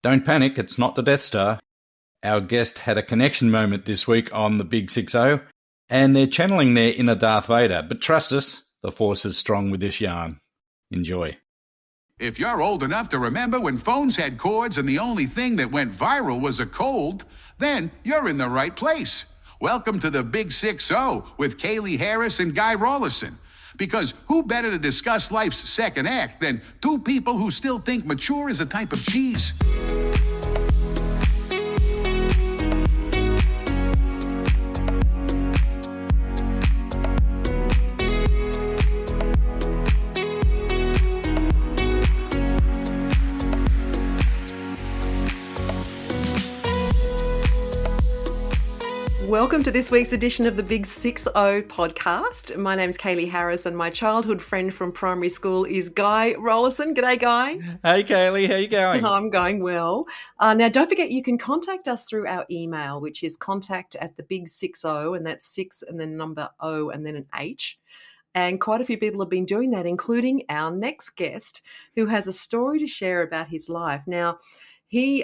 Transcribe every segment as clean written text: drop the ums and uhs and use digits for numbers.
Don't panic, it's not the Death Star. Our guest had a connection moment this week on the Big 6-0, and they're channeling their inner Darth Vader. But trust us, the Force is strong with this yarn. Enjoy. If you're old enough to remember when phones had cords and the only thing that went viral was a cold, then you're in the right place. Welcome to the Big 6-0 with Kaylee Harris and Guy Rawlinson. Because who better to discuss life's second act than two people who still think mature is a type of cheese? Welcome to this week's edition of the Big 6-0 podcast. My name's Kaylee Harris and my childhood friend from primary school is Guy Rawlinson. G'day, Guy. Hey, Kaylee, how you going? I'm going well. Now, don't forget you can contact us through our email, which is contact@thebig60, and that's 6 and then number O and then an H. And quite a few people have been doing that, including our next guest, who has a story to share about his life. Now, He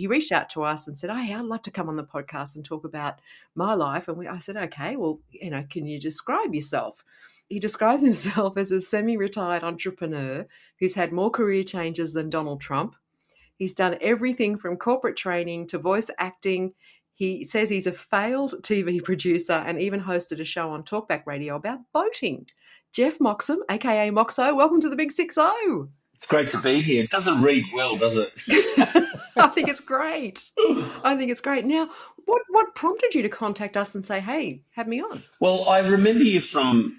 reached out to us and said, "Hey, I'd love to come on the podcast and talk about my life." And I said, "Okay, well, can you describe yourself?" He describes himself as a semi-retired entrepreneur who's had more career changes than Donald Trump. He's done everything from corporate training to voice acting. He says he's a failed TV producer and even hosted a show on Talkback Radio about boating. Geoff Moxham, aka Moxo, welcome to the Big 6-0. It's great to be here. It doesn't read well, does it? I think it's great. Now, what prompted you to contact us and say, "Hey, have me on"? Well, I remember you from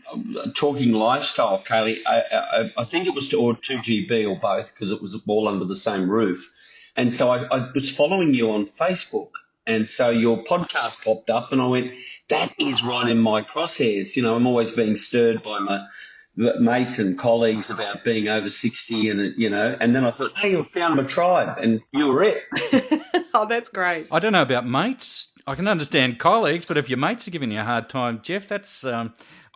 Talking Lifestyle, Kaylee. I think it was or 2GB or both because it was all under the same roof. And so I was following you on Facebook. And so your podcast popped up and I went, that is right in my crosshairs. I'm always being stirred by my mates and colleagues about being over 60 and then I thought, hey, I've found my tribe and you were it. Oh, that's great. I don't know about mates. I can understand colleagues, but if your mates are giving you a hard time, Geoff, that's I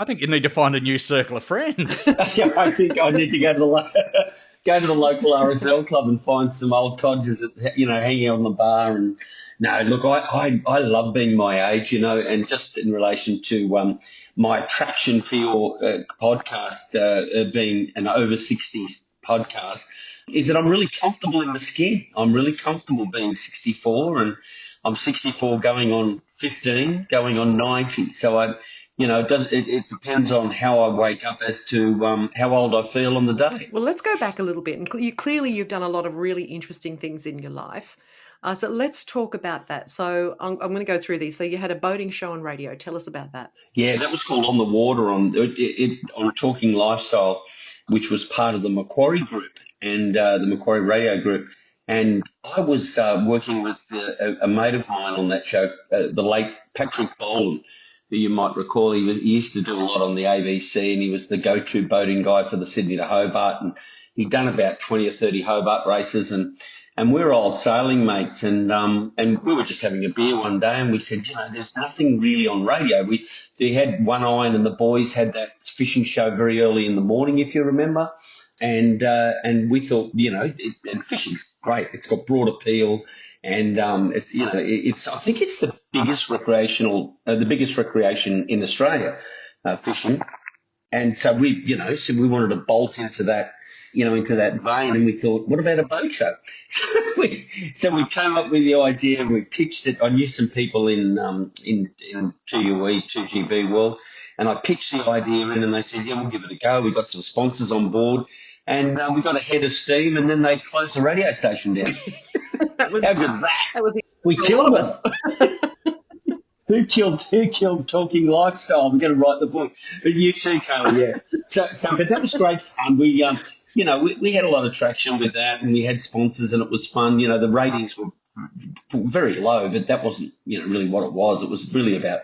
think you need to find a new circle of friends. Yeah, I think I need to go to the local RSL club and find some old codgers hanging out on the bar. And no, look, I love being my age, and just in relation to my attraction for your podcast being an over 60s podcast is that I'm really comfortable in the skin. I'm really comfortable being 64 and I'm 64 going on 15, going on 90. So it depends on how I wake up as to how old I feel on the day. Well, let's go back a little bit. And you've done a lot of really interesting things in your life. So let's talk about that. So I'm going to go through these. So you had a boating show on radio. Tell us about that. Yeah, that was called On the Water on Talking Lifestyle, which was part of the Macquarie Group and the Macquarie Radio Group. And I was working with a mate of mine on that show, the late Patrick Boland, who you might recall. He used to do a lot on the ABC and he was the go-to boating guy for the Sydney to Hobart. And he'd done about 20 or 30 Hobart races and we were old sailing mates and we were just having a beer one day and we said, there's nothing really on radio. They had One Iron and the boys had that fishing show very early in the morning, if you remember. And we thought, and fishing's great. It's got broad appeal and, I think it's the biggest recreation in Australia, fishing. And so we wanted to bolt into that vein, and we thought, what about a boat show? So we came up with the idea, and we pitched it. I knew some people in 2GB world, and I pitched the idea in, and they said, yeah, we'll give it a go. We got some sponsors on board, and we got a head of steam, and then they closed the radio station down. How good is that? That was we killed us. Who killed Talking Lifestyle? I'm going to write the book. But you too, Carl, yeah. But that was great fun. We had a lot of traction with that, and we had sponsors, and it was fun. The ratings were very low, but that wasn't, really what it was. It was really about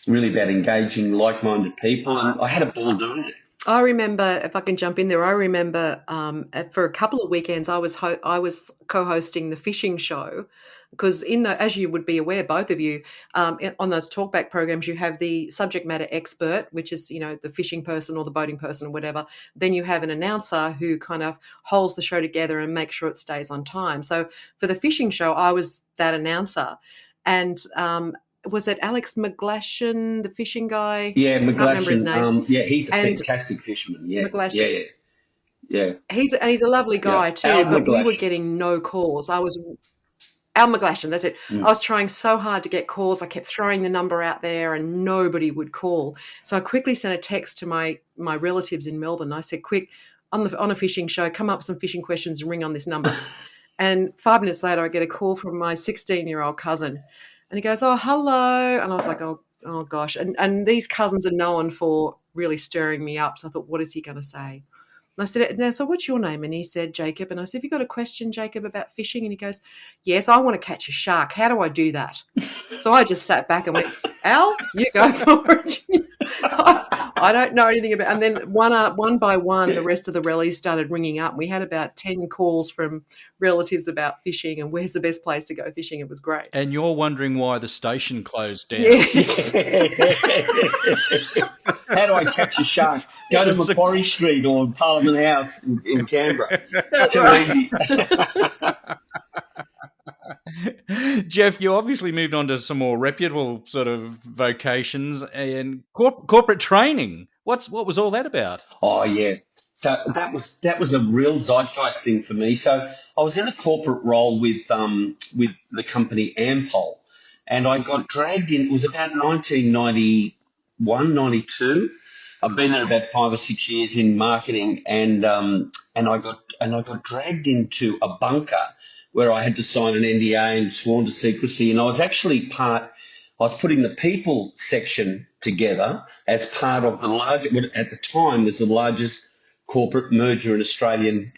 engaging like-minded people, and I had a ball doing it. I remember, if I can jump in there, I remember for a couple of weekends I was co-hosting the fishing show because as you would be aware, both of you, on those talkback programs, you have the subject matter expert, which is the fishing person or the boating person or whatever. Then you have an announcer who kind of holds the show together and makes sure it stays on time. So for the fishing show, I was that announcer, and was it Alex McGlashan, the fishing guy? Yeah, Can't remember his McGlashan. name. Yeah, he's a And fantastic fisherman. Yeah, yeah, McGlashan. yeah, yeah, He's a lovely yeah. guy too, Al but we were McGlashan. getting no calls. Al McGlashan, that's it. I Mm. was trying so hard to get calls. I kept throwing the number out there and nobody would call. So I quickly sent a text to my relatives in Melbourne. I said, quick, on a fishing show, come up with some fishing questions and ring on this number. And 5 minutes later, I get a call from my 16-year-old cousin. And he goes, oh, hello. And I was like, oh gosh. And these cousins are known for really stirring me up. So I thought, what is he going to say? And I said, now, so what's your name? And he said, Jacob. And I said, have you got a question, Jacob, about fishing? And he goes, yes, I want to catch a shark. How do I do that? So I just sat back and went, Al, you go for it. I don't know anything about. And then one by one, the rest of the rallies started ringing up. We had about 10 calls from relatives about fishing and where's the best place to go fishing. It was great. And you're wondering why the station closed down. Yes. How do I catch a shark? Go to Macquarie Street or Parliament House in Canberra. That's Too right. easy. Geoff, you obviously moved on to some more reputable sort of vocations and corporate training. What was all that about? Oh yeah. So that was a real zeitgeist thing for me. So I was in a corporate role with the company Ampol, and I got dragged in. It was about 1991, 92. I've been there about 5 or 6 years in marketing, and I got dragged into a bunker where I had to sign an NDA and sworn to secrecy, and I was actually I was putting the people section together as part of the large, what at the time was the largest corporate merger in Australian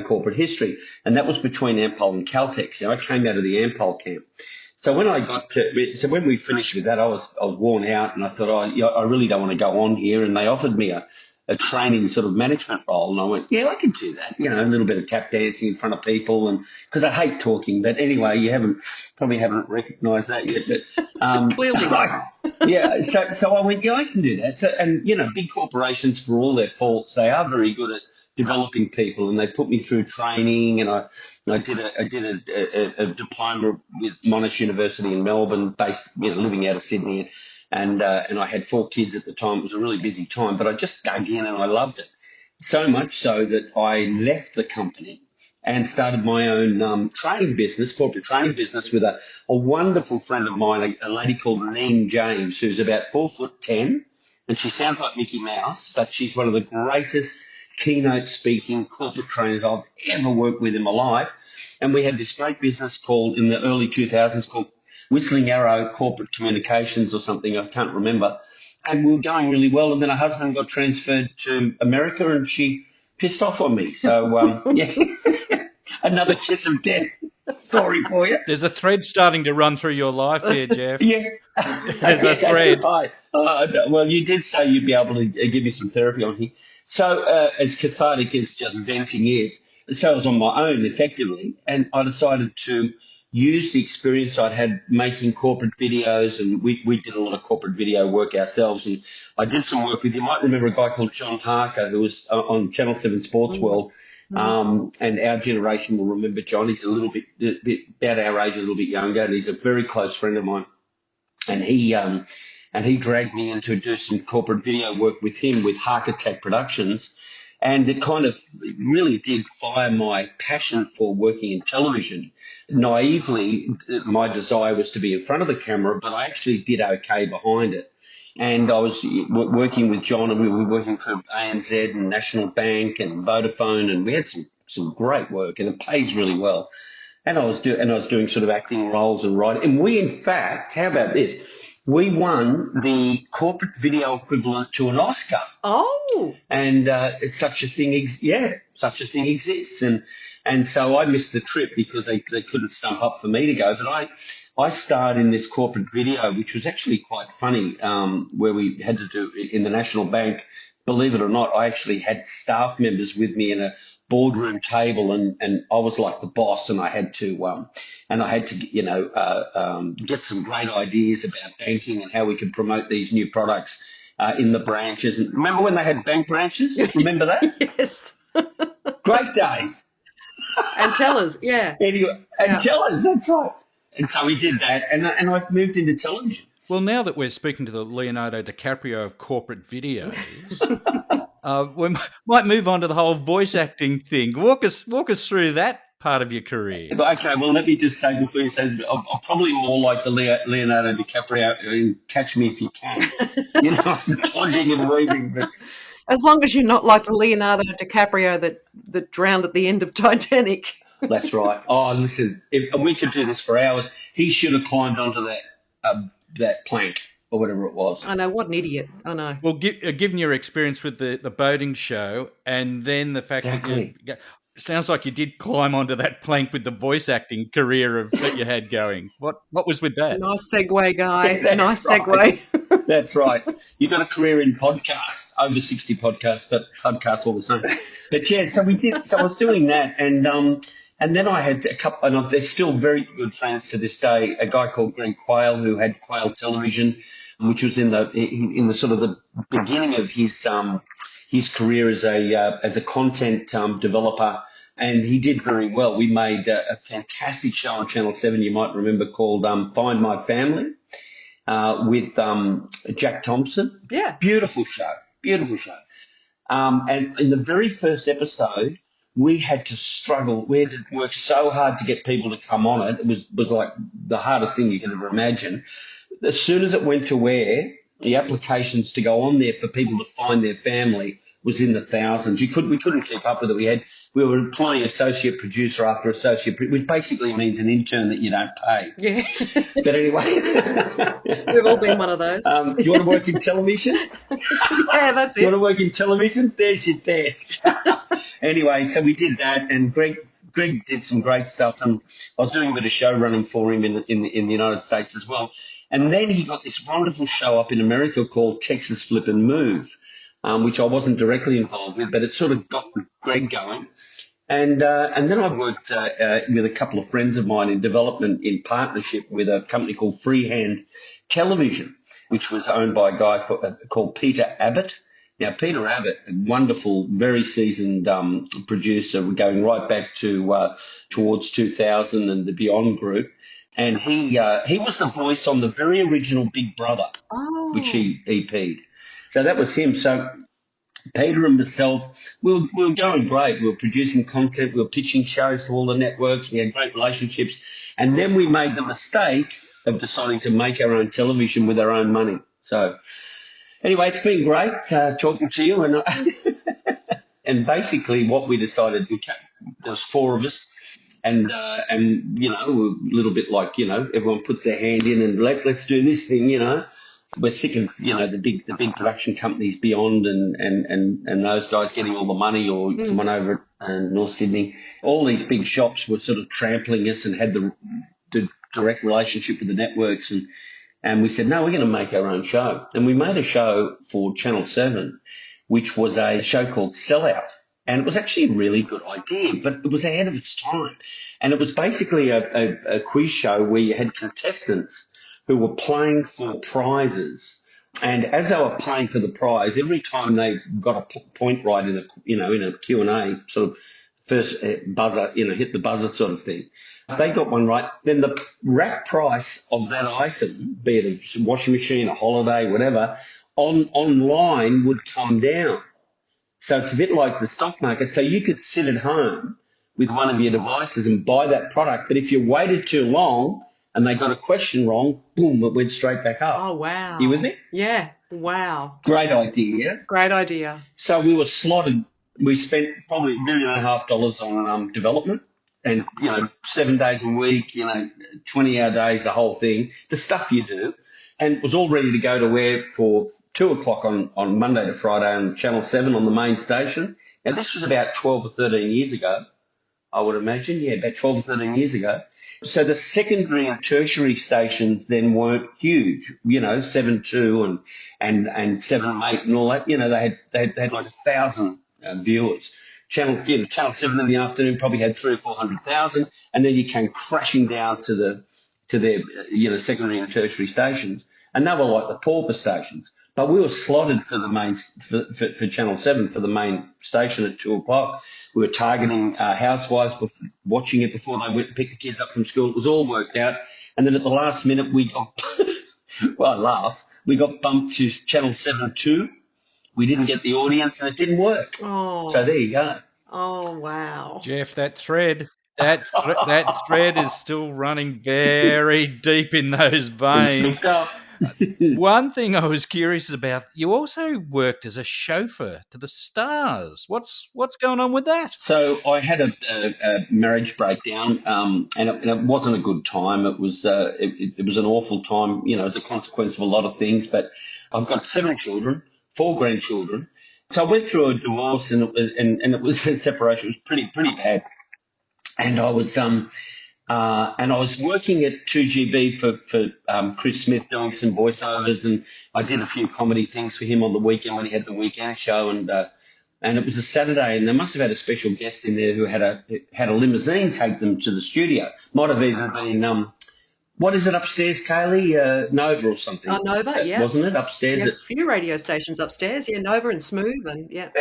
corporate history, and that was between Ampol and Caltex. So I came out of the Ampol camp. So when we finished with that, I was worn out, and I thought, I really don't want to go on here. And they offered me a training sort of management role, and I went, yeah, I can do that. A little bit of tap dancing in front of people, and because I hate talking. But anyway, you probably haven't recognised that yet. But Clearly. yeah. So I went, yeah, I can do that. So, and big corporations, for all their faults, they are very good at developing people, and they put me through training, and I did a diploma with Monash University in Melbourne, based living out of Sydney, and I had 4 kids at the time. It was a really busy time, but I just dug in and I loved it so much so that I left the company and started my own corporate training business with a wonderful friend of mine, a lady called Neen James, who's about 4'10", and she sounds like Mickey Mouse, but she's one of the greatest keynote speaking corporate trainers I've ever worked with in my life. And we had this great business called, in the early 2000s, called Whistling Arrow Corporate Communications or something, I can't remember. And we were going really well. And then her husband got transferred to America and she pissed off on me. So, yeah, another kiss of death story for you. There's a thread starting to run through your life here, Geoff. Yeah. There's a thread. Right. Well, you did say you'd be able to give me some therapy on here. So as cathartic as just venting is, so I was on my own effectively, and I decided to use the experience I'd had making corporate videos, and we did a lot of corporate video work ourselves, and I did some work with, you might remember a guy called John Harker who was on Channel 7 Sports World, and our generation will remember John. He's a little bit about our age, a little bit younger, and he's a very close friend of mine, and he dragged me in to do some corporate video work with him with Hark Attack Productions. And it kind of really did fire my passion for working in television. Naively, my desire was to be in front of the camera, but I actually did okay behind it. And I was working with John, and we were working for ANZ and National Bank and Vodafone, and we had some great work, and it pays really well. And I was doing sort of acting roles and writing. And we, in fact, how about this? We won the corporate video equivalent to an Oscar. Oh. And such a thing exists. And so I missed the trip because they couldn't stump up for me to go. But I starred in this corporate video, which was actually quite funny, where we had to do in the National Bank believe it or not, I actually had staff members with me in a boardroom table, and I was like the boss, and I had to get some great ideas about banking and how we could promote these new products in the branches. And remember when they had bank branches? Remember that? Yes. Great days. And tellers, yeah. Anyway, and Yeah. tell us, that's right. And so we did that, and I moved into television. Well, now that we're speaking to the Leonardo DiCaprio of corporate videos, we might move on to the whole voice acting thing. Walk us through that part of your career. Okay, well, let me just say before you say, I'm probably more like the Leonardo DiCaprio. Catch me if you can. Dodging and weaving. But As long as you're not like the Leonardo DiCaprio that drowned at the end of Titanic. That's right. Oh, listen, if we could do this for hours. He should have climbed onto that plank or whatever it was. I know, what an idiot. I know. Well, given your experience with the boating show, and then the fact Exactly. that sounds like you did climb onto that plank with the voice acting career that you had going. What was with that? Nice segue, guy. That's Nice right. segue. That's right. You've got a career in podcasts, over 60 podcasts, but podcasts all the same. But yeah, so I was doing that, and then I had a couple, and they're still very good friends to this day. A guy called Greg Quayle, who had Quayle Television, which was in the sort of the beginning of his career as a content developer, and he did very well. We made a fantastic show on Channel 7, you might remember, called Find My Family, with Jack Thompson. Yeah. Beautiful show. And in the very first episode, we had to struggle. We had to work so hard to get people to come on it. It was like the hardest thing you could ever imagine. As soon as it went to air, the applications to go on there for people to find their family was in the thousands. We couldn't keep up with it. We were employing associate producer after associate, which basically means an intern that you don't pay. Yeah. But anyway, We've all been one of those. do you want to work in television? Yeah, that's You want it. to work in television? There's your desk. Anyway, so we did that, and Greg did some great stuff, and I was doing a bit of show running for him in the United States as well. And then he got this wonderful show up in America called Texas Flip and Move, which I wasn't directly involved with, but it sort of got Greg going. And then I worked with a couple of friends of mine in development in partnership with a company called Freehand Television, which was owned by a guy called Peter Abbott. Now, Peter Abbott, a wonderful, very seasoned producer, going right back to towards 2000 and the Beyond Group, and he was the voice on the very original Big Brother, which he EP'd. So that was him. So Peter and myself, we were going great. We were producing content. We were pitching shows to all the networks. We had great relationships. And then we made the mistake of deciding to make our own television with our own money. So anyway, it's been great talking to you. And basically what we decided, there was four of us. And we're a little bit like, everyone puts their hand in and let's do this thing, We're sick of, the big production companies Beyond and those guys getting all the money, or someone over at North Sydney. All these big shops were sort of trampling us and had the direct relationship with the networks. And we said, no, we're going to make our own show. And we made a show for Channel 7, which was a show called Sellout. And it was actually a really good idea, but it was ahead of its time. And it was basically a quiz show where you had contestants who were playing for prizes. And as they were playing for the prize, every time they got a point right in a Q&A, sort of first buzzer, hit the buzzer sort of thing, if they got one right, then the rack price of that item, be it a washing machine, a holiday, whatever, online would come down. So it's a bit like the stock market. So you could sit at home with one of your devices and buy that product. But if you waited too long and they got a question wrong, boom, it went straight back up. Oh, wow. You with me? Yeah. Wow. Great idea. Great idea. So we were slotted. We spent probably $1.5 million on development, and, 7 days a week, 20-hour days, the whole thing, the stuff you do. And it was all ready to go to air for 2 o'clock on Monday to Friday on Channel 7 on the main station. Now, this was about 12 or 13 years ago. I would imagine. Yeah, about 12 or 13 years ago. So the secondary and tertiary stations then weren't huge, 7 2 and 7 8 and all that. They had like 1,000 viewers. Channel 7 in the afternoon probably had 300,000 or 400,000, and then you came crashing down to their secondary and tertiary stations, and they were like the pauper stations. But we were slotted for the main for Channel 7 for the main station at 2 o'clock. We were targeting housewives, watching it before they went to pick the kids up from school. It was all worked out. And then at the last minute, we got, well, I laugh, we got bumped to Channel 7 2. We didn't get the audience and it didn't work. Oh. So there you go. Oh, wow. Geoff, that thread is still running very deep in those veins. One thing I was curious about, you also worked as a chauffeur to the stars. What's going on with that? So I had a marriage breakdown, and it wasn't a good time. It was it was an awful time, as a consequence of a lot of things. But I've got 7 children, 4 grandchildren. So I went through a divorce, and it was a separation. It was pretty bad, and I was working at 2GB for Chris Smith, doing some voiceovers, and I did a few comedy things for him on the weekend when he had the weekend show, and it was a Saturday, and they must have had a special guest in there who had a limousine take them to the studio. Might have even been what is it upstairs, Kaylee? Nova or something. Oh, Nova, yeah. Wasn't it upstairs? Yeah, a few radio stations upstairs. Yeah, Nova and Smooth, and yeah.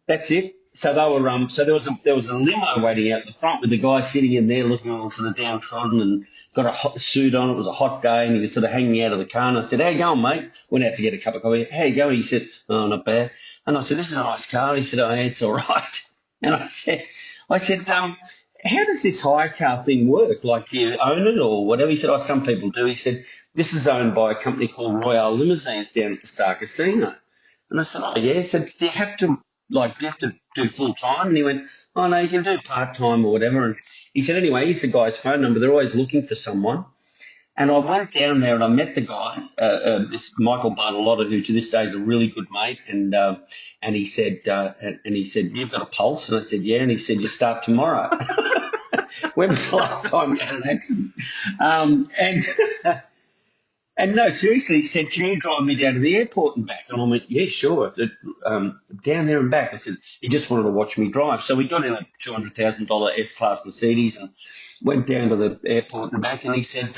That's it. So they were so there was a limo waiting out the front with the guy sitting in there looking all sort of downtrodden and got a hot suit on. It was a hot day, and he was sort of hanging out of the car. And I said, "How you going, mate?" Went out to get a cup of coffee. "How you going?" He said, "Oh, not bad." And I said, "This is a nice car." He said, "Oh, yeah, it's all right." And I said, "How does this hire car thing work? Like, you own it or whatever?" He said, "Oh, some people do." He said, "This is owned by a company called Royale Limousines down at the Star Casino." And I said, "Oh, yeah." He said, do you have to do full time?" And he went, "Oh, no, you can do part time or whatever." And he said, "Anyway, here's the guy's phone number. They're always looking for someone." And I went down there and I met the guy, this Michael Bartolotta, who to this day is a really good mate. And he said, "You've got a pulse?" And I said, "Yeah." And he said, "You start tomorrow." When was the last time you had an accident? And no, seriously, he said, "Can you drive me down to the airport and back?" And I went, "Yeah, sure." Down there and back. I said, he just wanted to watch me drive. So we got in a $200,000 S-Class Mercedes and went down to the airport and back. And he said,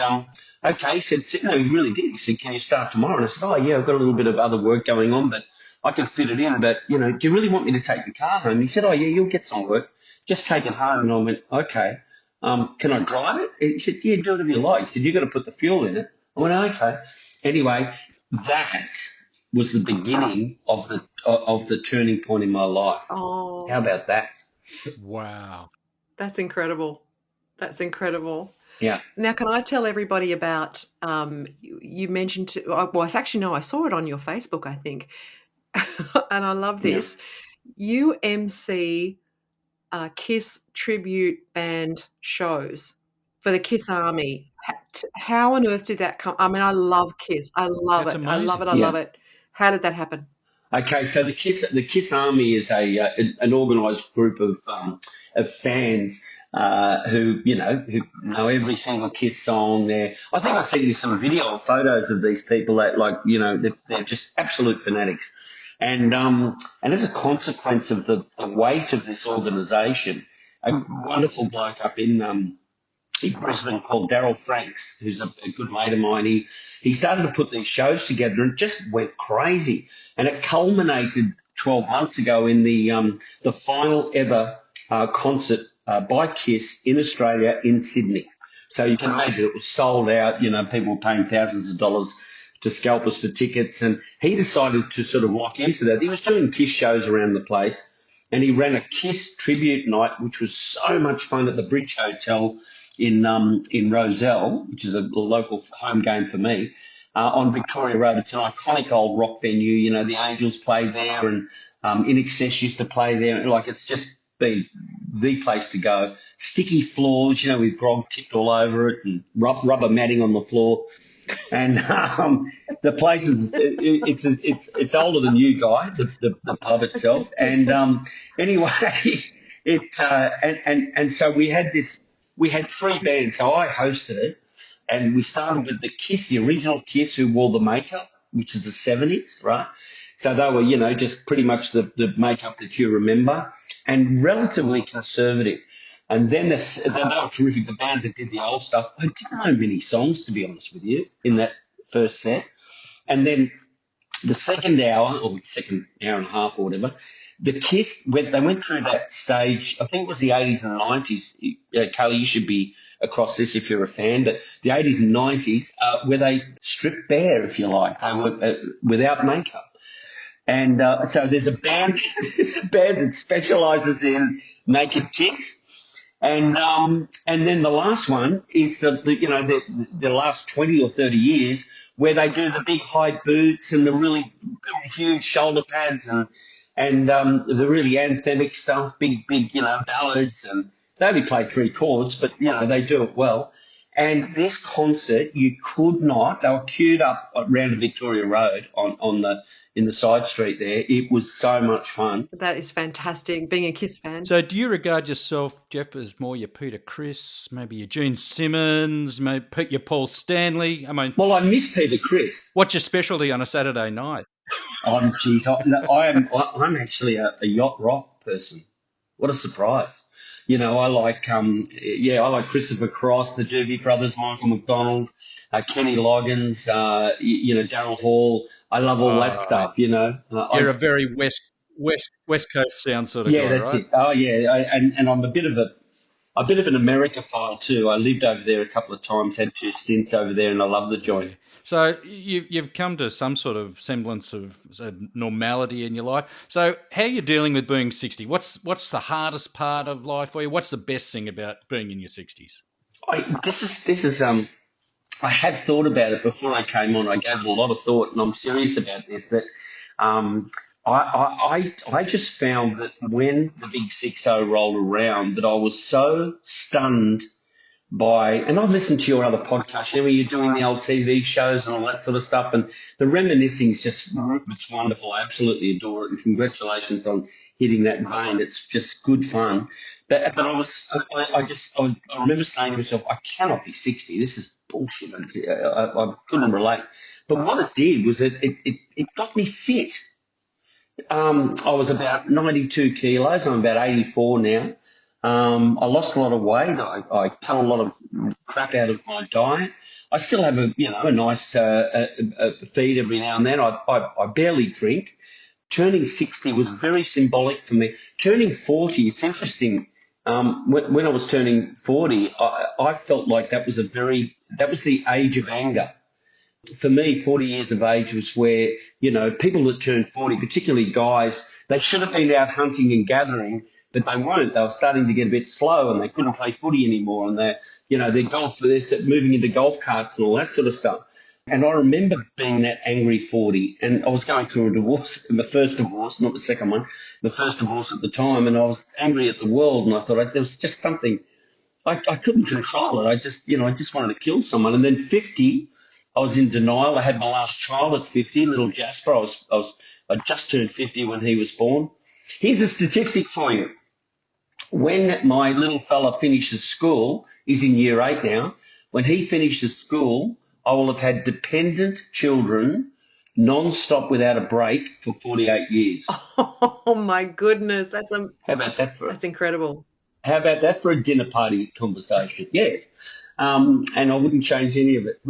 "Okay." He said, "No, he really did." He said, "Can you start tomorrow?" And I said, "Oh, yeah, I've got a little bit of other work going on, but I can fit it in. But, do you really want me to take the car home?" He said, "Oh, yeah, you'll get some work. Just take it home." And I went, "Okay. Can I drive it?" He said, "Yeah, do whatever you like." He said, "You've got to put the fuel in it." I went, "Okay." Anyway, that was the beginning of the turning point in my life. Oh, How about that? Wow. that's incredible. That's incredible. Yeah. Now, can I tell everybody about, you mentioned, well, actually, no, I saw it on your Facebook, I think, and I love this. You MC KISS tribute band shows for the KISS Army. How on earth did that come? I mean, I love KISS. I love That's it. amazing. I love it. I Yeah. love it. How did that happen? Okay, so the KISS Army is an organised group of fans who know every single KISS song. I think I sent you some video or photos of these people that they're just absolute fanatics, and as a consequence of the weight of this organisation, a wonderful bloke up in Brisbane called Daryl Franks, who's a good mate of mine. He started to put these shows together and just went crazy. And it culminated 12 months ago in the final ever concert by KISS in Australia in Sydney. So you can imagine it was sold out. People were paying thousands of dollars to scalp us for tickets. And he decided to sort of lock into that. He was doing KISS shows around the place. And he ran a KISS tribute night, which was so much fun at the Bridge Hotel in Rozelle, which is a local home game for me, on Victoria Road. It's an iconic old rock venue. The Angels play there, and In Excess used to play there. Like, it's just been the place to go. Sticky floors, with grog tipped all over it, and rubber matting on the floor. And the place is it's older than you, Guy, the pub itself. And anyway. And so we had three bands. So I hosted it, and we started with the Kiss, the original Kiss, who wore the makeup, which is the 70s, right? So they were, just pretty much the makeup that you remember, and relatively conservative. And then they were terrific. The band that did the old stuff, I didn't know many songs, to be honest with you, in that first set. And then the second hour, or second hour and a half or whatever, the Kiss, they went through that stage, I think it was the 80s and 90s. Kaylee, you should be across this if you're a fan, but the 80s and 90s, where they stripped bare, if you like. They were without makeup. And so there's a band, that specialises in naked Kiss. And then the last one is the last 20 or 30 years where they do the big high boots and the really huge shoulder pads and the really anthemic stuff, big ballads, and they only play three chords, but they do it well. And this concert, you could not. They were queued up around the Victoria Road in the side street there. It was so much fun. That is fantastic, being a Kiss fan. So do you regard yourself, Geoff, as more your Peter Criss, maybe your Gene Simmons, maybe your Paul Stanley? Well, I miss Peter Criss. What's your specialty on a Saturday night? Oh, geez, I'm actually a yacht rock person. What a surprise! I like Christopher Cross, the Doobie Brothers, Michael McDonald, Kenny Loggins, Daryl Hall. I love all that stuff. You're a very West Coast sound sort of guy, that's right? it. Oh yeah, and I'm a bit of an Americaphile too. I lived over there a couple of times, had 2 stints over there, and I love the joint. Yeah. So you've come to some sort of semblance of normality in your life. So how are you dealing with being 60? What's the hardest part of life for you? What's the best thing about being in your 60s? I have thought about it before I came on. I gave it a lot of thought, and I'm serious about this. That I just found that when the big 6-0 rolled around, that I was so stunned by, and I've listened to your other podcasts, where you're doing the old TV shows and all that sort of stuff, and the reminiscing is it's wonderful. I absolutely adore it, and congratulations on hitting that vein. It's just good fun. But I remember saying to myself, I cannot be 60. This is bullshit. I couldn't relate. But what it did was it got me fit. I was about 92 kilos. I'm about 84 now. I lost a lot of weight. I cut a lot of crap out of my diet. I still have a nice feed every now and then. I barely drink. Turning 60 was very symbolic for me. Turning 40, it's interesting. When I was turning 40, I felt like that was the age of anger. For me, 40 years of age was where, people that turn 40, particularly guys, they should have been out hunting and gathering, but they weren't. They were starting to get a bit slow and they couldn't play footy anymore, and they're moving into golf carts and all that sort of stuff. And I remember being that angry 40, and I was going through a divorce, my first divorce, not the second one, the first divorce at the time, and I was angry at the world, and I thought there was just something, I couldn't control it. I just wanted to kill someone. And then 50, I was in denial. I had my last child at 50, little Jasper. I just turned 50 when he was born. Here's a statistic for you. When my little fella finishes school, he's in year 8 now, when he finishes school, I will have had dependent children non-stop without a break for 48 years. Oh my goodness, that's How about that that's incredible. How about that for a dinner party conversation? Yeah. And I wouldn't change any of it.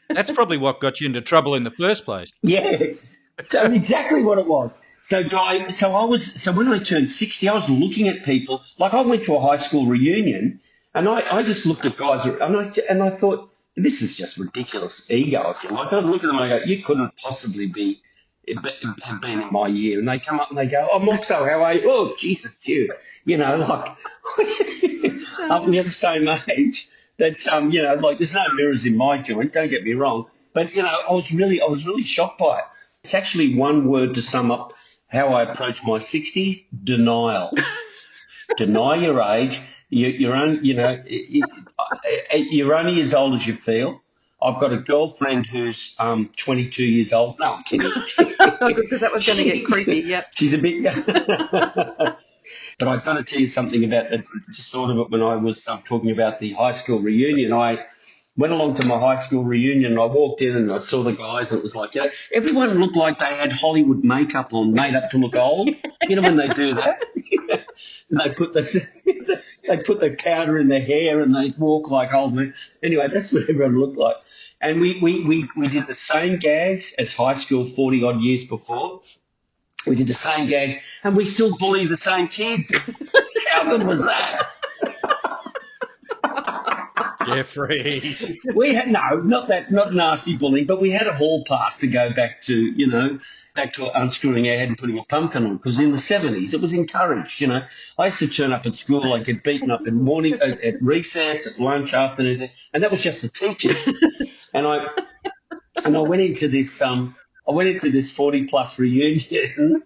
That's probably what got you into trouble in the first place. Yeah. So exactly what it was. So when I turned 60, I was looking at people, like I went to a high school reunion, and I just looked at guys, and I thought, this is just ridiculous ego, if you like. I look at them and I go, you couldn't possibly have been in my year. And they come up and they go, oh, Moxo, how are you? Oh, Jesus, you. Like, we're the same age. That, there's no mirrors in my joint, don't get me wrong. But, I was really shocked by it. It's actually one word to sum up how I approach my 60s: denial. Deny your age. You're only as old as you feel. I've got a girlfriend who's 22 years old. No, I'm kidding. Oh, good, because that was going to get creepy. Yep. She's a bit. But I've got to tell you something about it. Just thought of it when I was talking about the high school reunion. I went along to my high school reunion and I walked in and I saw the guys and it was like, everyone looked like they had Hollywood makeup on, made up to look old. You know when they do that? And they put the powder in their hair and they walk like old men. Anyway, that's what everyone looked like. And we did the same gags as high school 40-odd years before. We did the same gags and we still bully the same kids. How good was that? Jeffrey. We had not nasty bullying, but we had a hall pass to go back to unscrewing our head and putting a pumpkin on, because in the 70s it was encouraged. I used to turn up at school, I'd get beaten up in morning, at recess, at lunch, afternoon, and that was just the teachers. And I went into this 40+ reunion.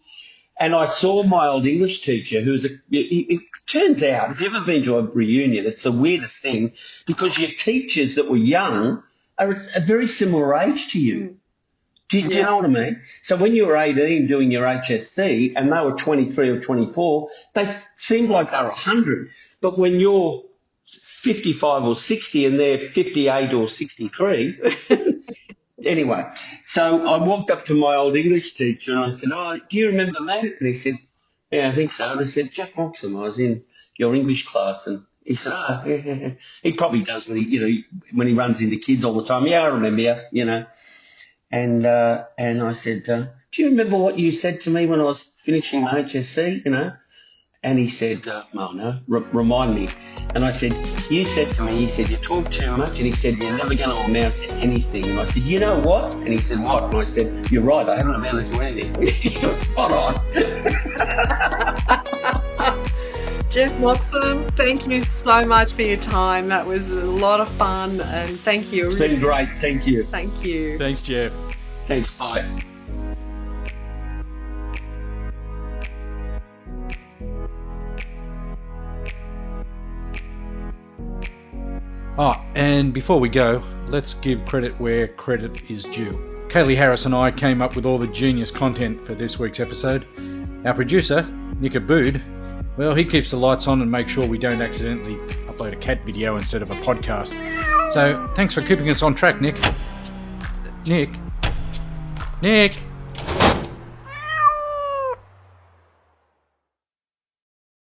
And I saw my old English teacher, it turns out, if you've ever been to a reunion, it's the weirdest thing, because your teachers that were young are a very similar age to you. Do you know what I mean? So when you were 18 doing your HSC and they were 23 or 24, they seemed like they were 100. But when you're 55 or 60 and they're 58 or 63... Anyway, so I walked up to my old English teacher and I said, do you remember me? And he said, yeah, I think so. And I said, Geoff Moxham, I was in your English class. And he said, yeah. He probably does when he runs into kids all the time. Yeah, I remember you, And I said, do you remember what you said to me when I was finishing my HSC, And he said, no, remind me. And I said, you said to me, you talk too much. And he said, you're never going to amount to anything. And I said, you know what? And he said, what? And I said, you're right, I haven't amounted to anything. You're spot on. Geoff Moxham, thank you so much for your time. That was a lot of fun, and thank you. It's been great. Thank you. Thank you. Thanks, Geoff. Thanks, bye. And before we go, let's give credit where credit is due. Kaylee Harris and I came up with all the genius content for this week's episode. Our producer, Nick Abood, well, he keeps the lights on and makes sure we don't accidentally upload a cat video instead of a podcast. So thanks for keeping us on track, Nick. Nick?